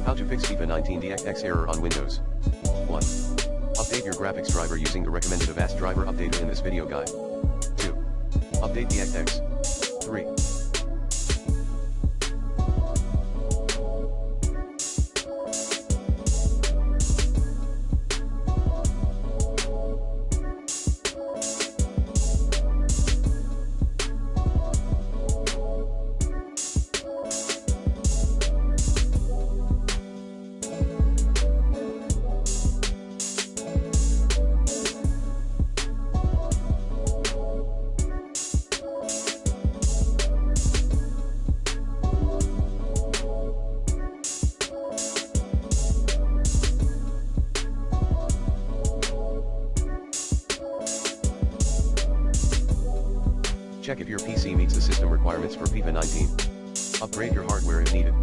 How to fix FIFA 19 DirectX error on Windows. 1. Update your graphics driver using the recommended Avast driver updater in this video guide. 2. Update DirectX. 3. Check if your PC meets the system requirements for FIFA 19. Upgrade your hardware if needed.